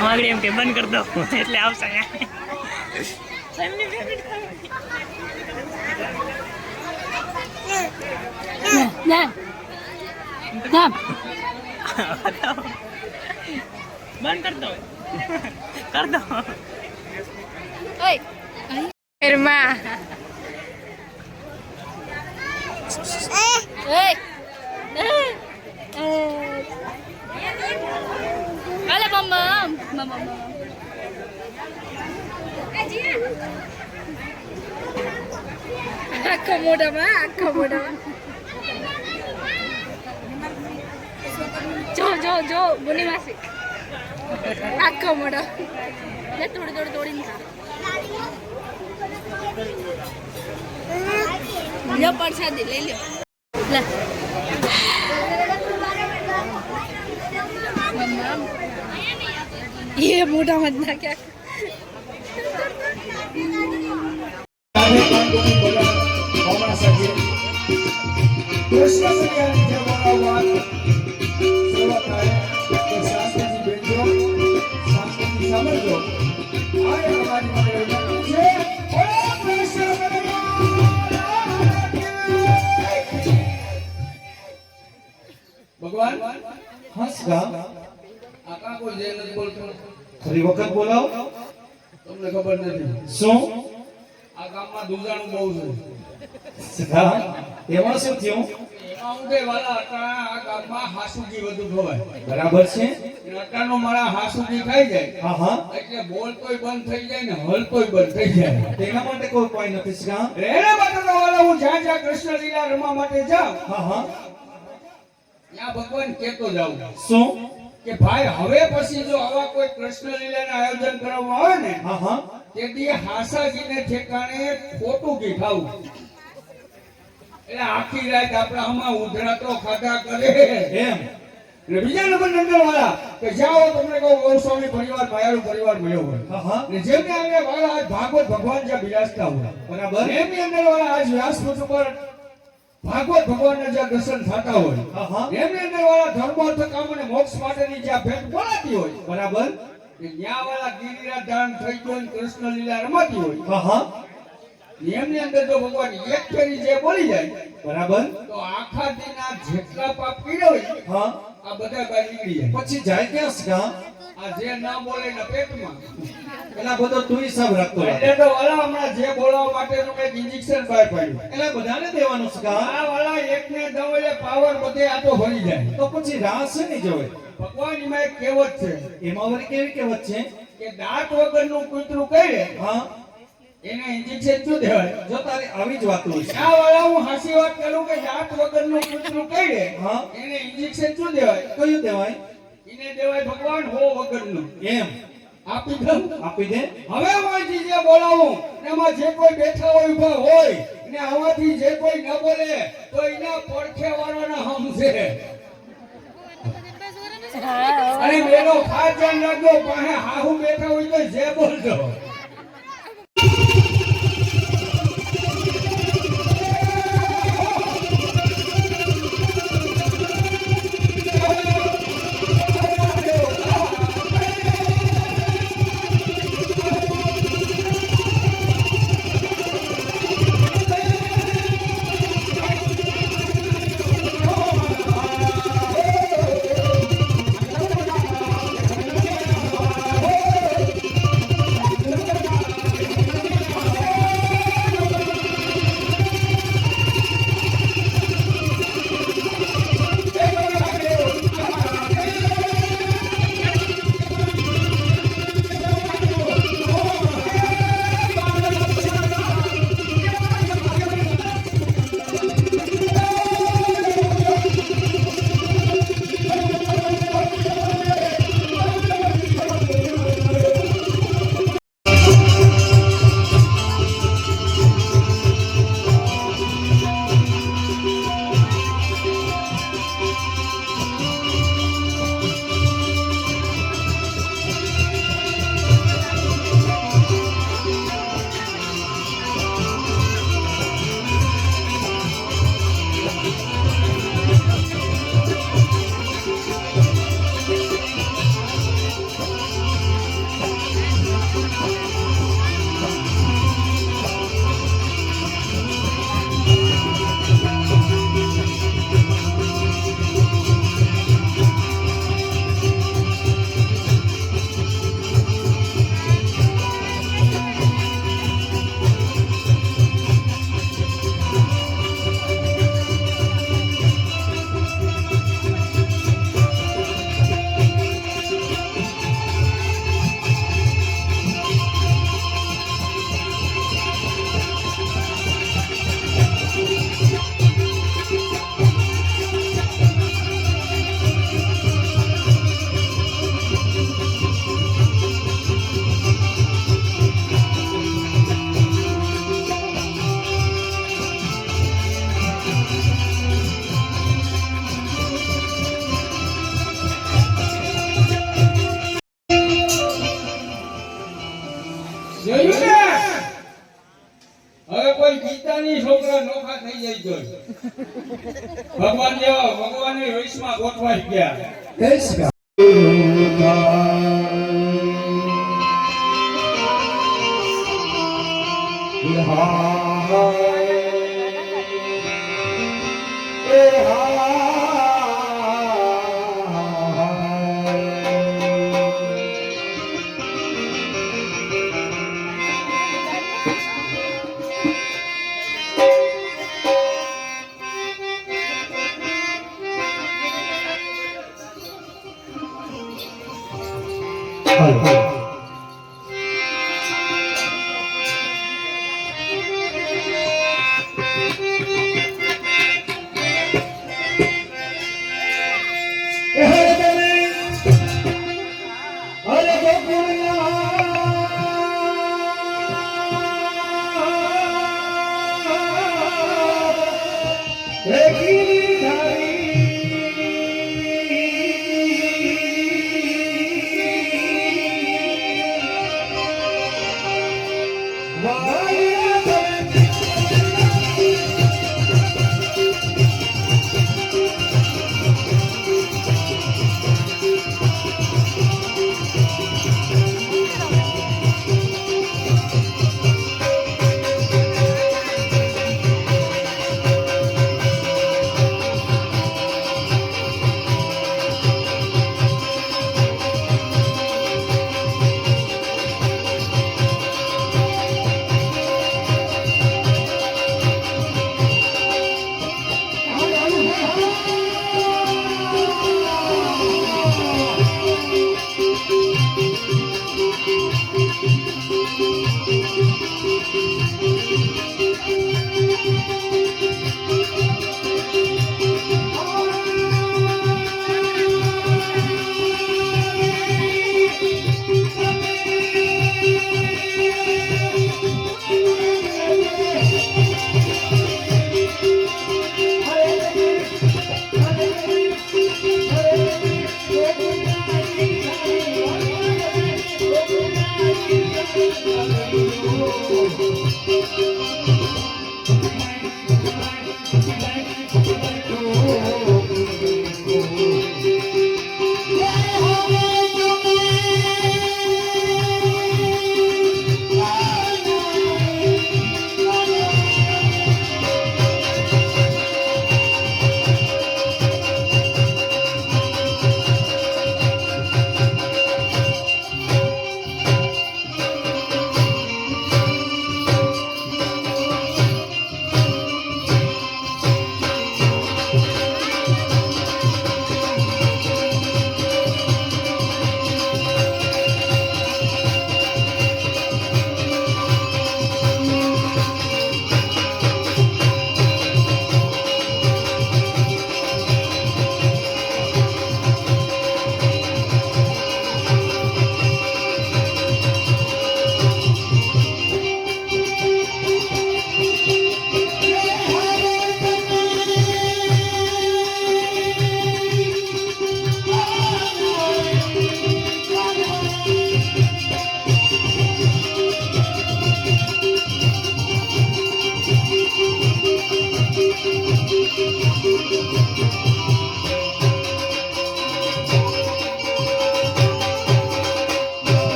આગળ એમ કે બંધ કરી દો એટલે આવશે બંધ કર દો કર દો આખો મોઢામાં જો બોની માસી આખો મોઢો લે થોડી તોડીને લ્યો પરસાદી લઈ લ્યો લે ये मोटा मत ना क्या भगवान हंस गा आका कोई जे નથી બોલતો ફરી વખત બોલાવો તમને ખબર નથી શું આ ગામમાં દુજાણું બહુ છે હા એમાં શું થયું એમાં ઉડે વાલા હતા આ ગામમાં હાસુજી વધુ ખવાય બરાબર છે નટાનો મારા હાસુજી ખાઈ જાય હા એટલે બોલતોય બંધ થઈ જાય ને હલતોય બંધ થઈ જાય તેના માટે કોઈ કોઈ નથી સગા રેણે માટે વાલા હું જ્યાં કૃષ્ણ લીલા રમવા માટે જાઉં હા ત્યાં ભગવાન કેતો જાઉં શું કે ભાઈ હવે પછી જો આવા કોઈ કૃષ્ણ લીલાના આયોજન કરવામાં આવે ને તેથી હાસાજીને ઠેકાણે ખોટું ઘી ખાવું એટલે આખી રાત આપણે આમાં ઉધરાતો ખાધા કરે એમ ને બીજા નંબર વાળા કે જાઓ તમને કહો ગૌસ્વામી પરિવાર માયાળુ પરિવાર મળ્યો હોય ને જેમને આગળ વાળા આજ ભાગવત ભગવાન જ્યાં બિરાજતા હોય બરાબર એમની અંદર વાળા આજ વ્યાસપીઠ ઉપર ભાગવત ભગવાનના જ્યાં દર્શન થતા હોય એમની અંદર વાળા ધર્મ અર્થ કામ અને મોક્ષ માટેની જ્યાં ભેટ બોલાતી હોય બરાબર ત્યાં વાળા ગિરિરાજ દાન થઈ ગયો કૃષ્ણ લીલા રમાતી હોય એમની અંદર જો ભગવાન એક ફેરી જે બોલી જાય બરાબર તો આખા દિનના જેટલા પાપ કર્યા હોય આ બધા બહાર નીકળી જાય પછી જાય ક્યાં સગા આ જે ના બોલે ને પેટમાં એના બધો તું હિસાબ રાખતો એટલે તો વાલા હમણાં જે બોલાવવા માટેનું કઈક ઇન્જેક્શન બહાર પાડ્યું એટલે બધાને દેવાનું સગા આ વાલા એકને દવાલે પાવર બધે આટો ભરી જાય તો પછી રાસ છે ને જોવે ભગવાન એમાં એક કહેવત છે એમાં વળી કેવી કહેવત છે કે દાંત વગરનું કૂતરું કહે એને ઇન્જેક્શન શું દેવાય જો તારે આવી જ વાતો છે આ વાળા હું હાસી વાત કરું કે દાંત વગરનું કૂતરું કહે એને ઇન્જેક્શન શું દેવાય કયું દેવાય એને દેવાય ભગવાન હો વગરનું એમ આપી દે હવે હું જે બોલાવું એમાં જે કોઈ બેઠા હોય ઉભા હોય ને આવાથી જે કોઈ ન બોલે તો એના પડખે વાળાના હમ છે અરે મેલો ખાસ ધ્યાન રાખજો પાસે હાહુ બેઠા હોય તો જે બોલજો બધા નોખા થઈ જાય જોઈ ભગવાન જેવા ભગવાનની વેશમાં ગોઠવાઈ ગયા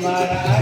મારા